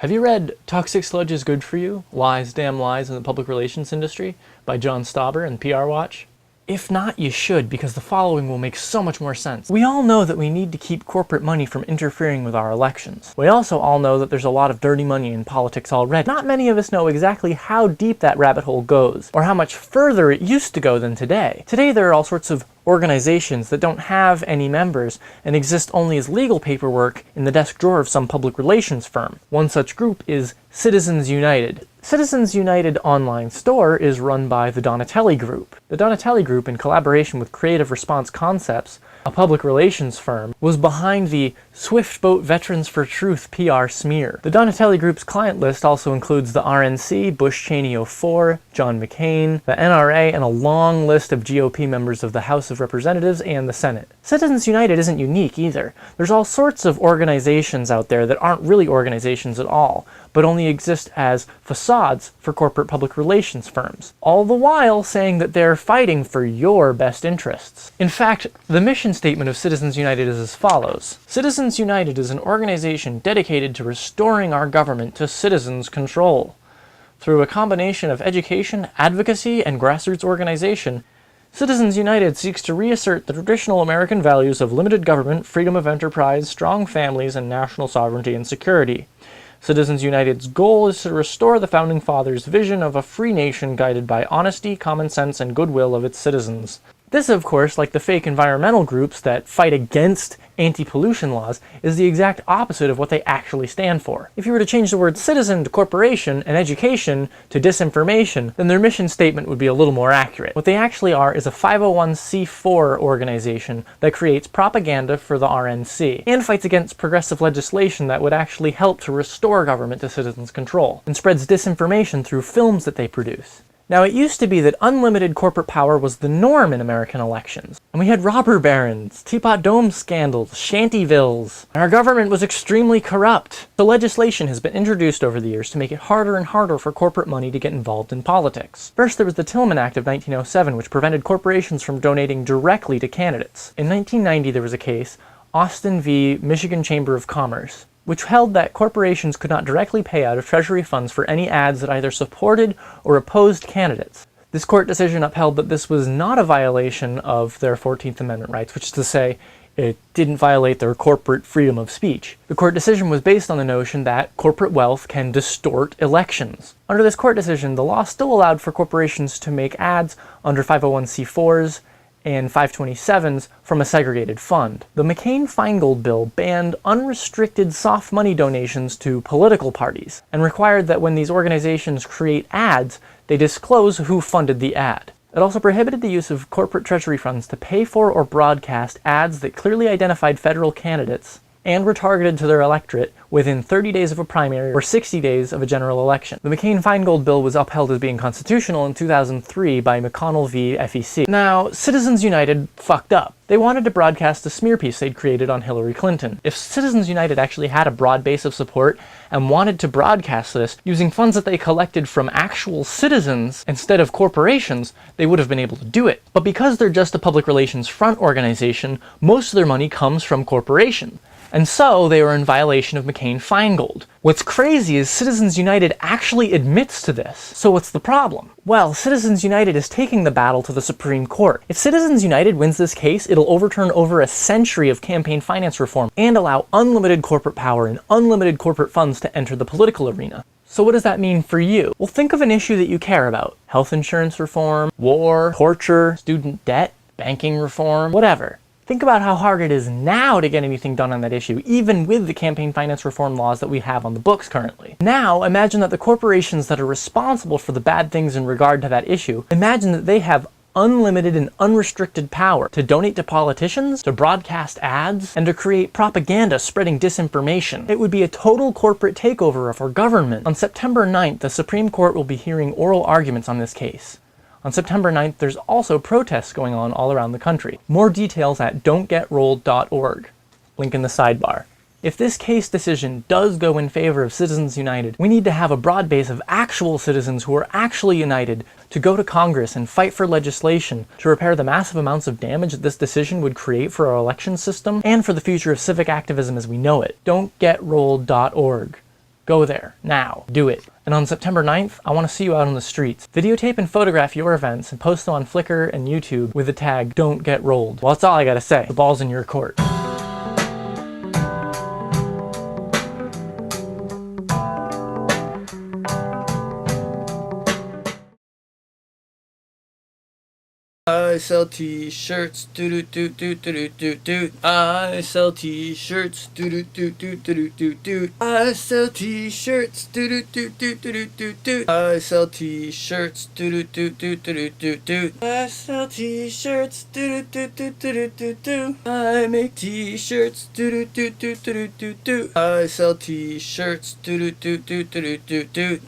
Have you read Toxic Sludge is Good for You? Lies, Damn Lies in the Public Relations Industry by John Stauber and PR Watch? If not, you should, because the following will make so much more sense. We all know that we need to keep corporate money from interfering with our elections. We also all know that there's a lot of dirty money in politics already. Not many of us know exactly how deep that rabbit hole goes, or how much further it used to go than today. Today there are all sorts of organizations that don't have any members and exist only as legal paperwork in the desk drawer of some public relations firm. One such group is Citizens United. Citizens United online store is run by the Donatelli Group. The Donatelli Group, in collaboration with Creative Response Concepts, a public relations firm, was behind the Swift Boat Veterans for Truth PR smear. The Donatelli Group's client list also includes the RNC, Bush Cheney 04, John McCain, the NRA, and a long list of GOP members of the House of Representatives and the Senate. Citizens United isn't unique either. There's all sorts of organizations out there that aren't really organizations at all, but only exist as facades for corporate public relations firms, all the while saying that they're fighting for your best interests. In fact, the mission statement of Citizens United is as follows. Citizens United is an organization dedicated to restoring our government to citizens' control. Through a combination of education, advocacy, and grassroots organization, Citizens United seeks to reassert the traditional American values of limited government, freedom of enterprise, strong families, and national sovereignty and security. Citizens United's goal is to restore the Founding Fathers' vision of a free nation guided by honesty, common sense, and goodwill of its citizens. This, of course, like the fake environmental groups that fight against anti-pollution laws, is the exact opposite of what they actually stand for. If you were to change the word citizen to corporation and education to disinformation, then their mission statement would be a little more accurate. What they actually are is a 501c4 organization that creates propaganda for the RNC, and fights against progressive legislation that would actually help to restore government to citizens' control, and spreads disinformation through films that they produce. Now, it used to be that unlimited corporate power was the norm in American elections. And we had robber barons, Teapot Dome scandals, shantyvilles, and our government was extremely corrupt. So legislation has been introduced over the years to make it harder and harder for corporate money to get involved in politics. First, there was the Tillman Act of 1907, which prevented corporations from donating directly to candidates. In 1990, there was a case, Austin v. Michigan Chamber of Commerce, which held that corporations could not directly pay out of Treasury funds for any ads that either supported or opposed candidates. This court decision upheld that this was not a violation of their 14th Amendment rights, which is to say, it didn't violate their corporate freedom of speech. The court decision was based on the notion that corporate wealth can distort elections. Under this court decision, the law still allowed for corporations to make ads under 501c4s and 527s from a segregated fund. The McCain-Feingold bill banned unrestricted soft money donations to political parties, and required that when these organizations create ads, they disclose who funded the ad. It also prohibited the use of corporate treasury funds to pay for or broadcast ads that clearly identified federal candidates and were targeted to their electorate within 30 days of a primary or 60 days of a general election. The McCain-Feingold bill was upheld as being constitutional in 2003 by McConnell v. FEC. Now, Citizens United fucked up. They wanted to broadcast a smear piece they'd created on Hillary Clinton. If Citizens United actually had a broad base of support and wanted to broadcast this using funds that they collected from actual citizens instead of corporations, they would have been able to do it. But because they're just a public relations front organization, most of their money comes from corporations. And so they were in violation of McCain-Feingold. What's crazy is Citizens United actually admits to this. So what's the problem? Well, Citizens United is taking the battle to the Supreme Court. If Citizens United wins this case, it'll overturn over a century of campaign finance reform and allow unlimited corporate power and unlimited corporate funds to enter the political arena. So what does that mean for you? Well, think of an issue that you care about. Health insurance reform, war, torture, student debt, banking reform, whatever. Think about how hard it is now to get anything done on that issue, even with the campaign finance reform laws that we have on the books currently. Now, imagine that the corporations that are responsible for the bad things in regard to that issue, imagine that they have unlimited and unrestricted power to donate to politicians, to broadcast ads, and to create propaganda spreading disinformation. It would be a total corporate takeover of our government. On September 9th, the Supreme Court will be hearing oral arguments on this case. On September 9th, there's also protests going on all around the country. More details at don'tgetrolled.org. Link in the sidebar. If this case decision does go in favor of Citizens United, we need to have a broad base of actual citizens who are actually united to go to Congress and fight for legislation to repair the massive amounts of damage that this decision would create for our election system and for the future of civic activism as we know it. Don'tgetrolled.org. Go there, now, do it. And on September 9th, I want to see you out on the streets. Videotape and photograph your events and post them on Flickr and YouTube with the tag Don't Get Rolled. Well, that's all I gotta say. The ball's in your court. I sell t-shirts, do-do-do-do-do-do-do. I sell t-shirts, do-do-do-do-do-do-do. I sell t-shirts, do-do-do-do-do-do-do. I sell t-shirts, do-do-do-do-do-do-do. I sell t-shirts, do-do-do-do-do-do-do. I make t-shirts, do-do-do-do-do-do-do. I sell t-shirts, do-do-do-do-do-do-do.